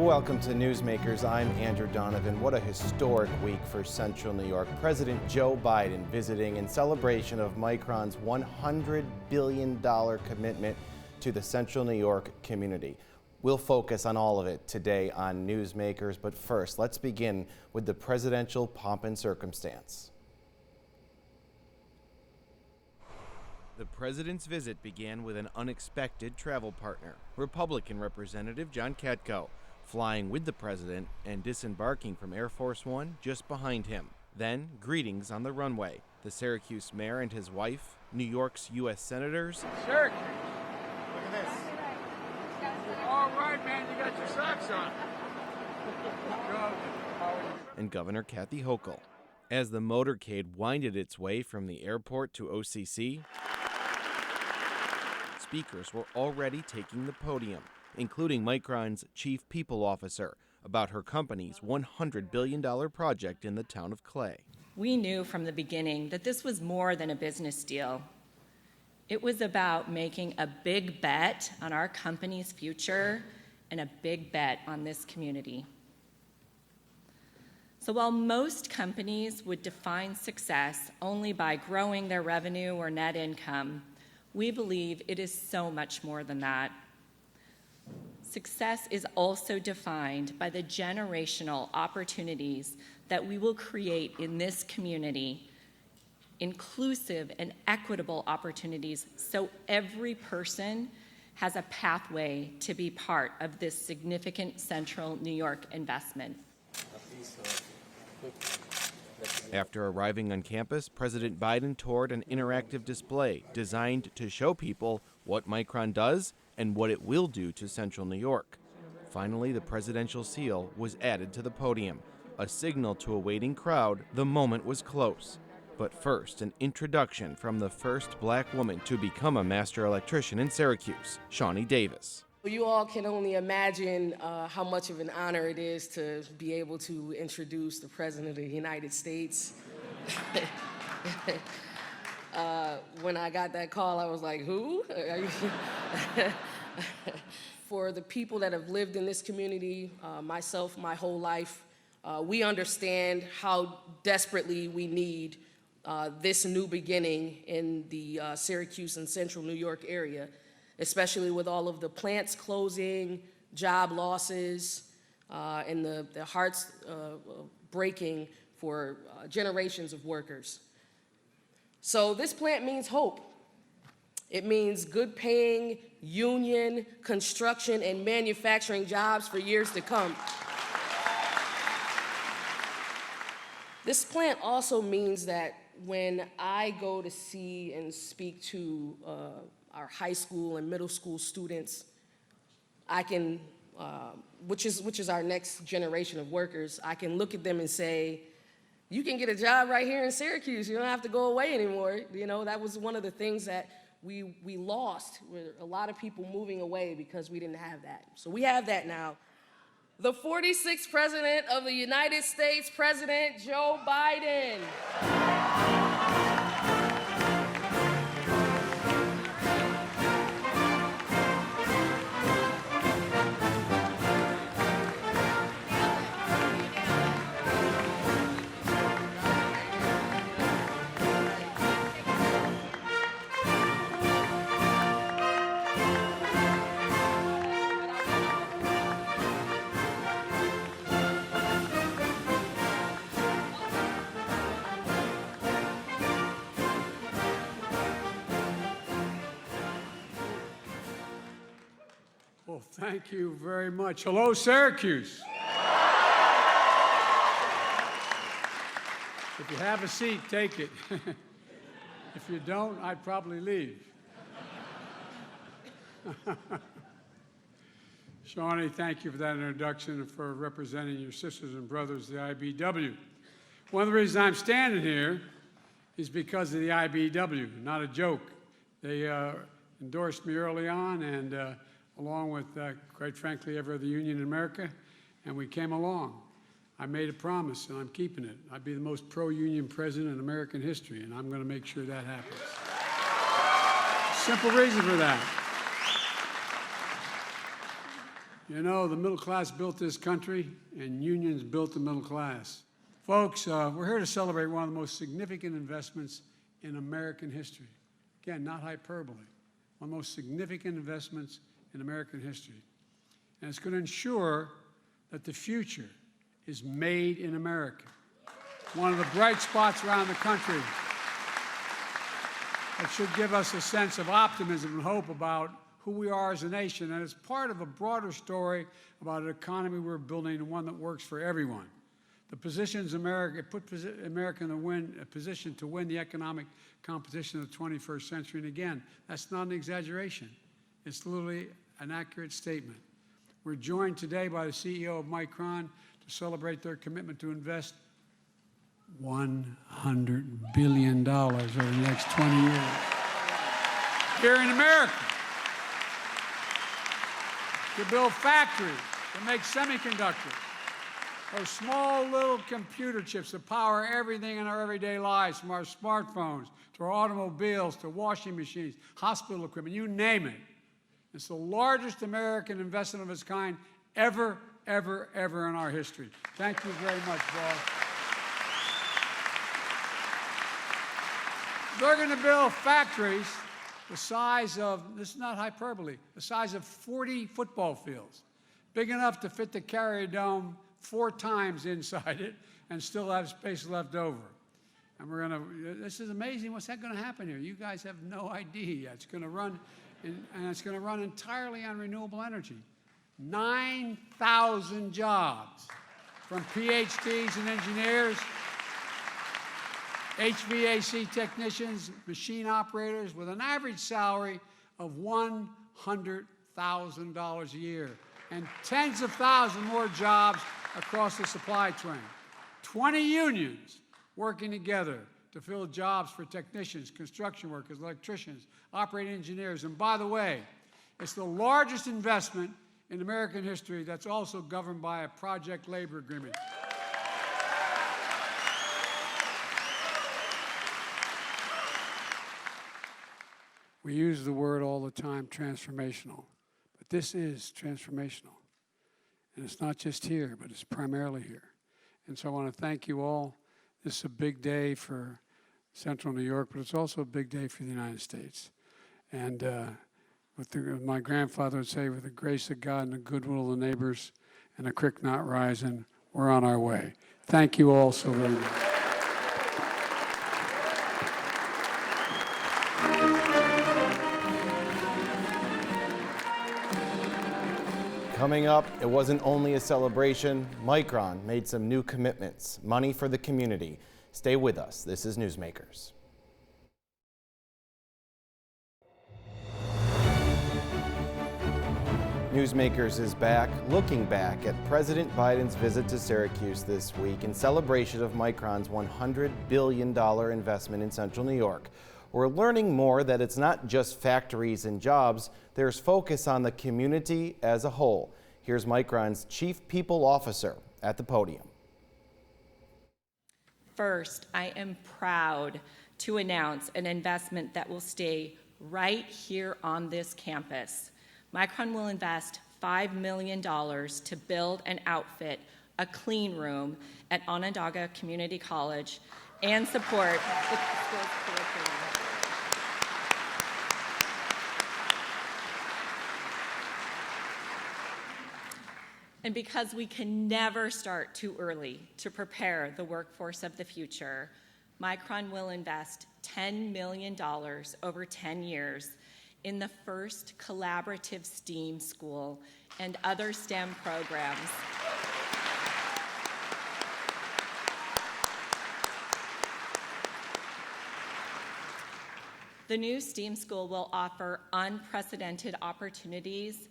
Welcome to Newsmakers. I'm Andrew Donovan. What a historic week for Central New York. President Joe Biden visiting in celebration of Micron's $100 billion commitment to the Central New York community. We'll focus on all of it today on Newsmakers, but first, let's begin with the presidential pomp and circumstance. The president's visit began with an unexpected travel partner, Republican Representative John Katko, flying with the president and disembarking from Air Force One just behind him. Then, greetings on the runway. The Syracuse mayor and his wife, New York's U.S. senators. Syracuse, look at this. All right, man, you got your socks on. And Governor Kathy Hochul. As the motorcade winded its way from the airport to OCC, speakers were already taking the podium, including Micron's chief people officer, about her company's $100 billion project in the town of Clay. We knew from the beginning that this was more than a business deal. It was about making a big bet on our company's future and a big bet on this community. So while most companies would define success only by growing their revenue or net income, we believe it is so much more than that. Success is also defined by the generational opportunities that we will create in this community, inclusive and equitable opportunities, so every person has a pathway to be part of this significant Central New York investment. After arriving on campus, President Biden toured an interactive display designed to show people what Micron does and what it will do to Central New York. Finally, the presidential seal was added to the podium, a signal to a waiting crowd the moment was close. But first, an introduction from the first black woman to become a master electrician in Syracuse, Shawnee Davis. You all can only imagine how much of an honor it is to be able to introduce the President of the United States. When I got that call, I was like, who? For the people that have lived in this community, myself, my whole life, we understand how desperately we need this new beginning in the Syracuse and Central New York area, especially with all of the plants closing, job losses, and the hearts breaking for generations of workers. So this plant means hope. It means good paying union, construction, and manufacturing jobs for years to come. This plant also means that when I go to see and speak to our high school and middle school students, I can, which is our next generation of workers, I can look at them and say, you can get a job right here in Syracuse. You don't have to go away anymore. You know, that was one of the things that we lost, with a lot of people moving away because we didn't have that. So we have that now. The 46th President of the United States, President Joe Biden. Well, thank you very much. Hello, Syracuse. If you have a seat, take it. If you don't, I'd probably leave. Shawnee, thank you for that introduction and for representing your sisters and brothers, the IBW. One of the reasons I'm standing here is because of the IBW, not a joke. They endorsed me early on, and along with, quite frankly, every other union in America, and we came along. I made a promise, and I'm keeping it. I'd be the most pro-union president in American history, and I'm going to make sure that happens. Simple reason for that. You know, the middle class built this country, and unions built the middle class. Folks, we're here to celebrate one of the most significant investments in American history. Again, not hyperbole. One of the most significant investments in American history. And it's going to ensure that the future is made in America. One of the bright spots around the country that should give us a sense of optimism and hope about who we are as a nation. And it's part of a broader story about an economy we're building and one that works for everyone. The positions America put America in a position to win the economic competition of the 21st century. And again, that's not an exaggeration. It's literally an accurate statement. We're joined today by the CEO of Micron to celebrate their commitment to invest $100 billion over the next 20 years here in America to build factories, to make semiconductors, those small little computer chips that power everything in our everyday lives, from our smartphones to our automobiles to washing machines, hospital equipment, you name it. It's the largest American investment of its kind ever in our history. Thank you very much, boss. They're going to build factories the size of, this is not hyperbole, the size of 40 football fields, big enough to fit the Carrier Dome 4 times inside it and still have space left over. And we're going to, this is amazing. What's that going to happen here? You guys have no idea. It's going to run, and it's going to run entirely on renewable energy. 9,000 jobs, from PhDs and engineers, HVAC technicians, machine operators, with an average salary of $100,000 a year, and tens of thousands more jobs across the supply chain. 20 unions working together to fill jobs for technicians, construction workers, electricians, operating engineers. And by the way, it's the largest investment in American history that's also governed by a project labor agreement. We use the word all the time, transformational, but this is transformational. And it's not just here, but it's primarily here. And so I want to thank you all. This is a big day for Central New York, but it's also a big day for the United States. And my grandfather would say, with the grace of God and the goodwill of the neighbors and a creek not rising, we're on our way. Thank you all so very much. Coming up, it wasn't only a celebration. Micron made some new commitments, money for the community. Stay with us. This is Newsmakers. Newsmakers is back, looking back at President Biden's visit to Syracuse this week in celebration of Micron's $100 billion investment in Central New York. We're learning more that it's not just factories and jobs, there's focus on the community as a whole. Here's Micron's Chief People Officer at the podium. First, I am proud to announce an investment that will stay right here on this campus. Micron will invest $5 million to build and outfit a clean room at Onondaga Community College and support the school's curriculum. And because we can never start too early to prepare the workforce of the future, Micron will invest $10 million over 10 years in the first collaborative STEAM school and other STEM programs. The new STEAM school will offer unprecedented opportunities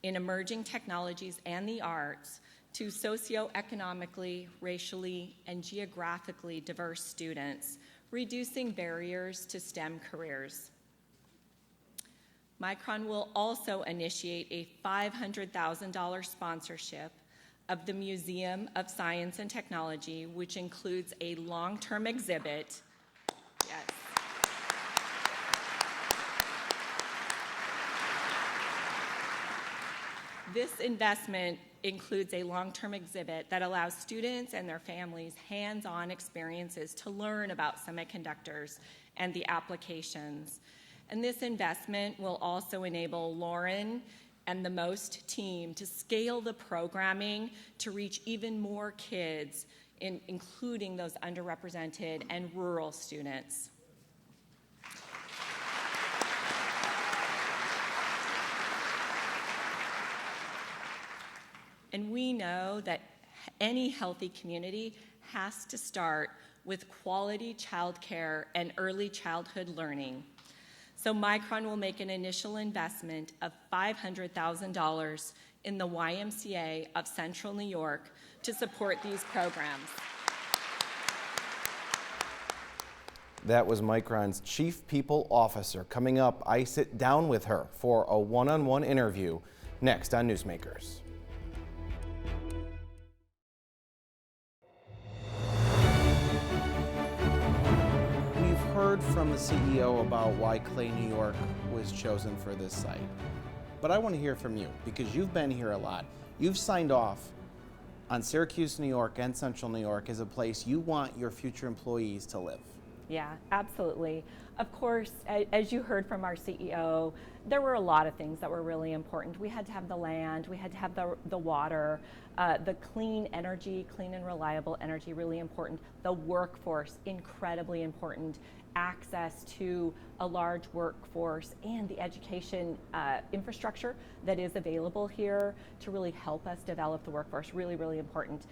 in emerging technologies and the arts to socioeconomically, racially, and geographically diverse students, reducing barriers to STEM careers. Micron will also initiate a $500,000 sponsorship of the Museum of Science and Technology, which includes a long-term exhibit. Yes. This investment includes a long-term exhibit that allows students and their families hands-on experiences to learn about semiconductors and the applications. And this investment will also enable Lauren and the MOST team to scale the programming to reach even more kids, including those underrepresented and rural students. And we know that any healthy community has to start with quality childcare and early childhood learning. So Micron will make an initial investment of $500,000 in the YMCA of Central New York to support these programs. That was Micron's Chief People Officer. Coming up, I sit down with her for a one-on-one interview next on Newsmakers. Heard from the CEO about why Clay, New York was chosen for this site. But I want to hear from you because you've been here a lot. You've signed off on Syracuse, New York and Central New York as a place you want your future employees to live. Yeah, absolutely. Of course, as you heard from our CEO, there were a lot of things that were really important. We had to have the land, we had to have the water, the clean energy, clean and reliable energy, really important. The workforce, incredibly important. Access to a large workforce and the education infrastructure that is available here to really help us develop the workforce, really, really important.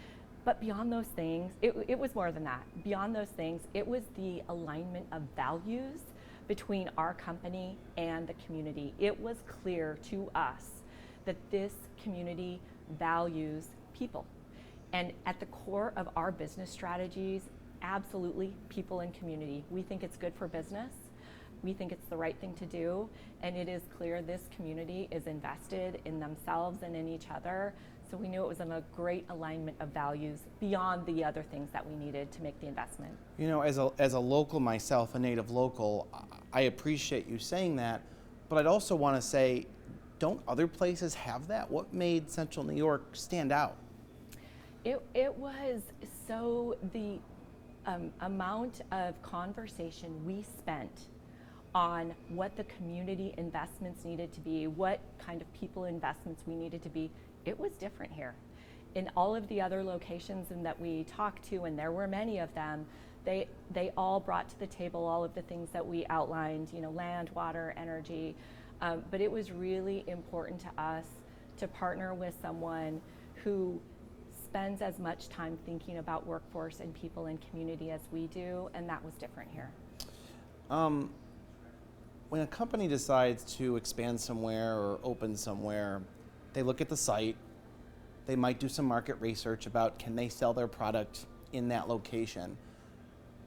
But beyond those things, it was more than that. Beyond those things, it was the alignment of values between our company and the community. It was clear to us that this community values people. And at the core of our business strategies, absolutely people and community. We think it's good for business. We think it's the right thing to do. And it is clear this community is invested in themselves and in each other. So we knew it was in a great alignment of values beyond the other things that we needed to make the investment. You know, as a local myself, a native local, I appreciate you saying that, but I'd also want to say, don't other places have that? What made Central New York stand out? It was so the amount of conversation we spent on what the community investments needed to be, what kind of people investments we needed to be, it was different here. In all of the other locations and that we talked to, and there were many of them, they all brought to the table all of the things that we outlined, you know, land, water, energy, but it was really important to us to partner with someone who spends as much time thinking about workforce and people and community as we do, and that was different here. When a company decides to expand somewhere or open somewhere, they look at the site, they might do some market research about can they sell their product in that location.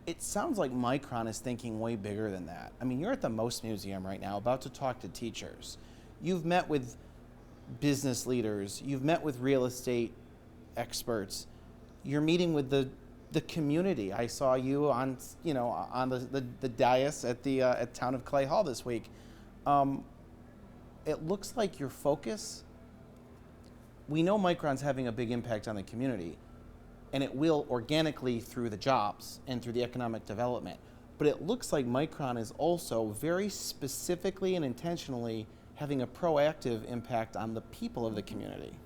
It sounds like Micron is thinking way bigger than that. I mean, you're at the MOST Museum right now about to talk to teachers. You've met with business leaders, you've met with real estate experts, you're meeting with the community. I saw you on, you know, on the dais at the at Town of Clay Hall this week. It looks like your focus, we know Micron's having a big impact on the community, and it will organically through the jobs and through the economic development. But it looks like Micron is also very specifically and intentionally having a proactive impact on the people of the community.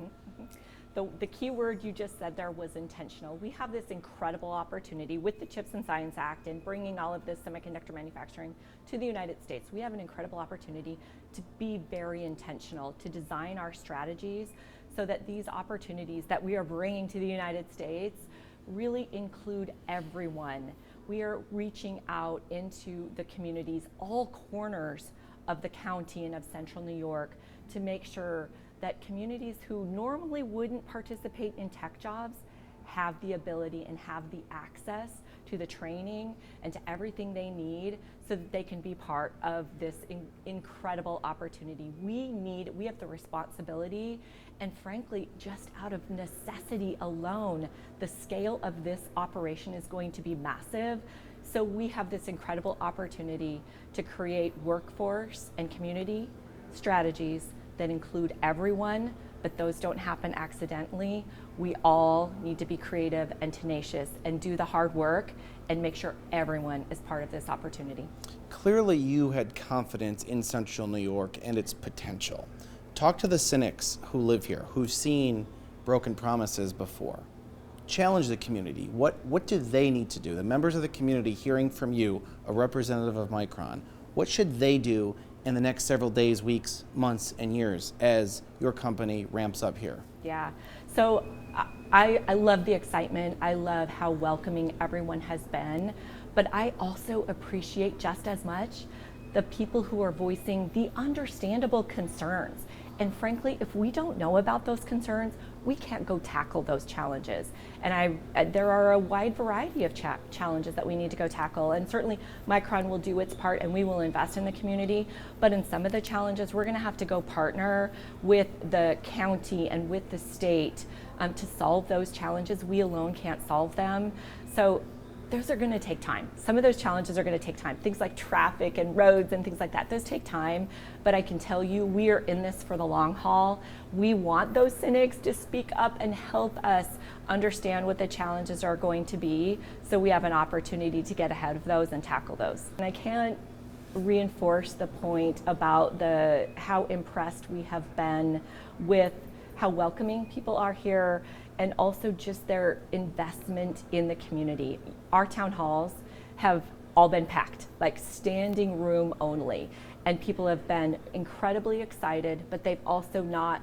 The key word you just said there was intentional. We have this incredible opportunity with the CHIPS and Science Act and bringing all of this semiconductor manufacturing to the United States. We have an incredible opportunity to be very intentional, to design our strategies so that these opportunities that we are bringing to the United States really include everyone. We are reaching out into the communities, all corners of the county and of Central New York, to make sure that communities who normally wouldn't participate in tech jobs have the ability and have the access to the training and to everything they need so that they can be part of this incredible opportunity. We have the responsibility, and frankly, just out of necessity alone, the scale of this operation is going to be massive. So we have this incredible opportunity to create workforce and community strategies that include everyone but those don't happen accidentally. We all need to be creative and tenacious and do the hard work and make sure everyone is part of this opportunity. Clearly, you had confidence in Central New York and its potential. Talk to the cynics who live here, who've seen broken promises before. Challenge the community. What do they need to do? The members of the community hearing from you, a representative of Micron, what should they do in the next several days, weeks, months, and years as your company ramps up here? Yeah, so I love the excitement. I love how welcoming everyone has been, but I also appreciate just as much the people who are voicing the understandable concerns. And frankly, if we don't know about those concerns, we can't go tackle those challenges. And there are a wide variety of challenges that we need to go tackle. And certainly Micron will do its part and we will invest in the community. But in some of the challenges, we're gonna have to go partner with the county and with the state to solve those challenges. We alone can't solve them. So those are going to take time. Some of those challenges are going to take time. Things like traffic and roads and things like that, those take time. But I can tell you, we are in this for the long haul. We want those cynics to speak up and help us understand what the challenges are going to be, so we have an opportunity to get ahead of those and tackle those. And I can't reinforce the point about how impressed we have been with how welcoming people are here, and also just their investment in the community. Our town halls have all been packed, like standing room only, and people have been incredibly excited, but they've also not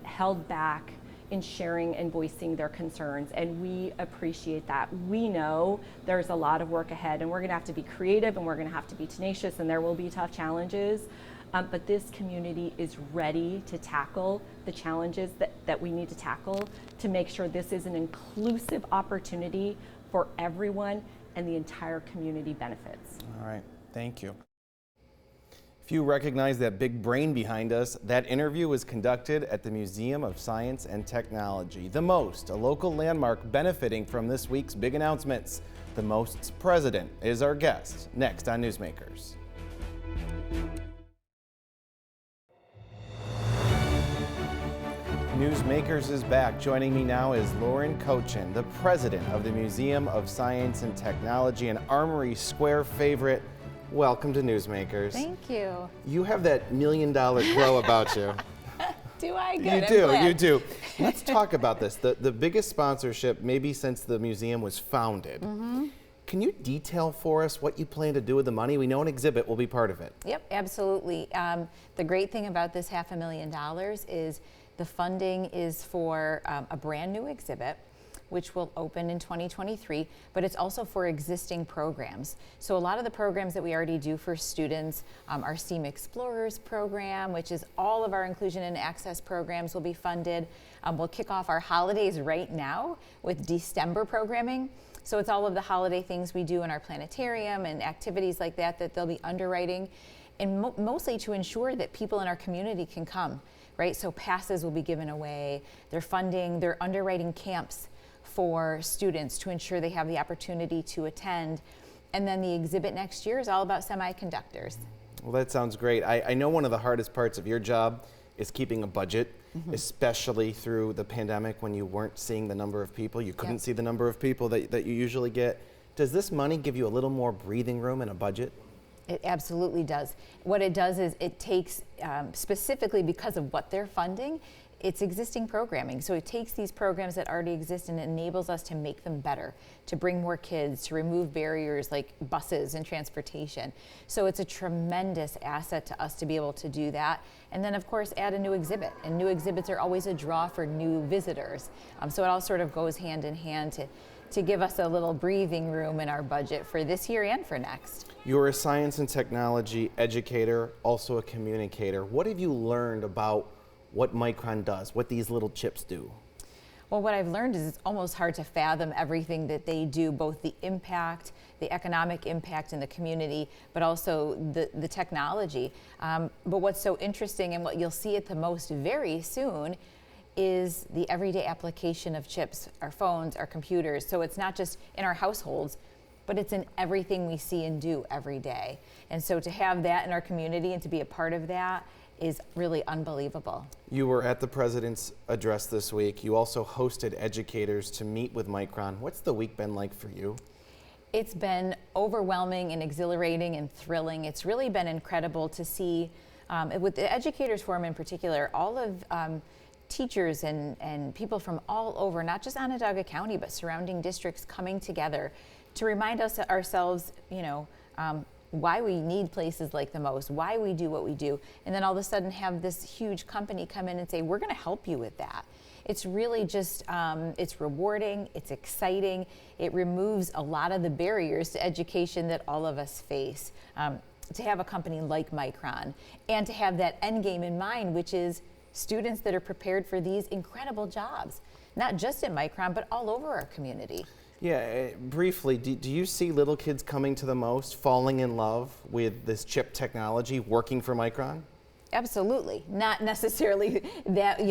held back in sharing and voicing their concerns, and we appreciate that. We know there's a lot of work ahead, and we're gonna have to be creative, and we're gonna have to be tenacious, and there will be tough challenges. But this community is ready to tackle the challenges that we need to tackle to make sure this is an inclusive opportunity for everyone and the entire community benefits. All right, thank you. If you recognize that big brain behind us, that interview was conducted at the Museum of Science and Technology. The Most, a local landmark benefiting from this week's big announcements. The Most's president is our guest, next on Newsmakers. Newsmakers is back. Joining me now is Lauren Cochin, the president of the Museum of Science and Technology, an Armory Square favorite. Welcome to Newsmakers. Thank you. You have that $1 million glow about you. Do I? Good. You do. Let's talk about this. The biggest sponsorship maybe since the museum was founded. Mm-hmm. Can you detail for us what you plan to do with the money? We know an exhibit will be part of it. Yep, absolutely. The great thing about this $500,000 is the funding is for a brand new exhibit, which will open in 2023, but it's also for existing programs. So a lot of the programs that we already do for students, our STEAM Explorers program, which is all of our inclusion and access programs, will be funded. We'll kick off our holidays right now with December programming. So it's all of the holiday things we do in our planetarium and activities like that they'll be underwriting, and mostly to ensure that people in our community can come, right? So passes will be given away. They're underwriting camps for students to ensure they have the opportunity to attend. And then the exhibit next year is all about semiconductors. Well, that sounds great. I know one of the hardest parts of your job is keeping a budget, especially through the pandemic when you weren't seeing the number of people. You couldn't see the number of people that you usually get. Does this money give you a little more breathing room in a budget? It absolutely does. What it does is it takes, specifically because of what they're funding, it's existing programming. So it takes these programs that already exist and enables us to make them better, to bring more kids, to remove barriers like buses and transportation. So it's a tremendous asset to us to be able to do that. And then of course add a new exhibit, and new exhibits are always a draw for new visitors. So it all sort of goes hand in hand to give us a little breathing room in our budget for this year and for next. You're a science and technology educator, also a communicator. What have you learned about what Micron does, what these little chips do? Well, what I've learned is it's almost hard to fathom everything that they do, both the impact, the economic impact in the community, but also the technology. But what's so interesting and what you'll see at the Most very soon is the everyday application of chips, our phones, our computers. So it's not just in our households, but it's in everything we see and do every day. And so to have that in our community and to be a part of that is really unbelievable. You were at the president's address this week. You also hosted educators to meet with Micron. What's the week been like for you? It's been overwhelming and exhilarating and thrilling. It's really been incredible to see, with the Educators Forum in particular, all of teachers and people from all over, not just Onondaga County, but surrounding districts coming together to remind us ourselves, why we need places like the most, why we do what we do, and then all of a sudden have this huge company come in and say, we're going to help you with that. It's really just, it's rewarding, it's exciting, it removes a lot of the barriers to education that all of us face. To have a company like Micron and to have that end game in mind, which is students that are prepared for these incredible jobs, not just at Micron, but all over our community. Yeah, briefly, do you see little kids coming to the most, falling in love with this chip technology, working for Micron? Absolutely. Not necessarily that,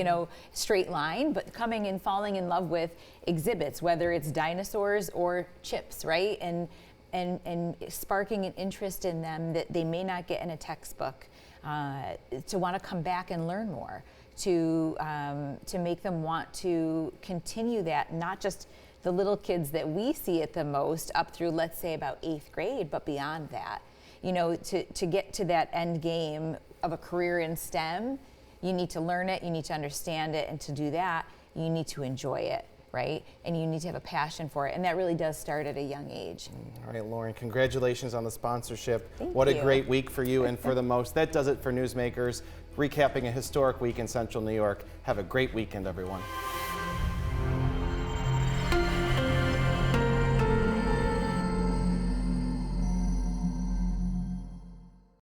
straight line, but coming and falling in love with exhibits, whether it's dinosaurs or chips, right? And sparking an interest in them that they may not get in a textbook, to want to come back and learn more, to make them want to continue that, not just the little kids that we see at the most up through, let's say, about 8th grade, but beyond that. To get to that end game of a career in STEM, you need to learn it, you need to understand it, and to do that, you need to enjoy it, right? And you need to have a passion for it, and that really does start at a young age. All right, Lauren, congratulations on the sponsorship. Thank What you. a great week for you and for the most. That does it for Newsmakers, recapping a historic week in Central New York. Have a great weekend, everyone.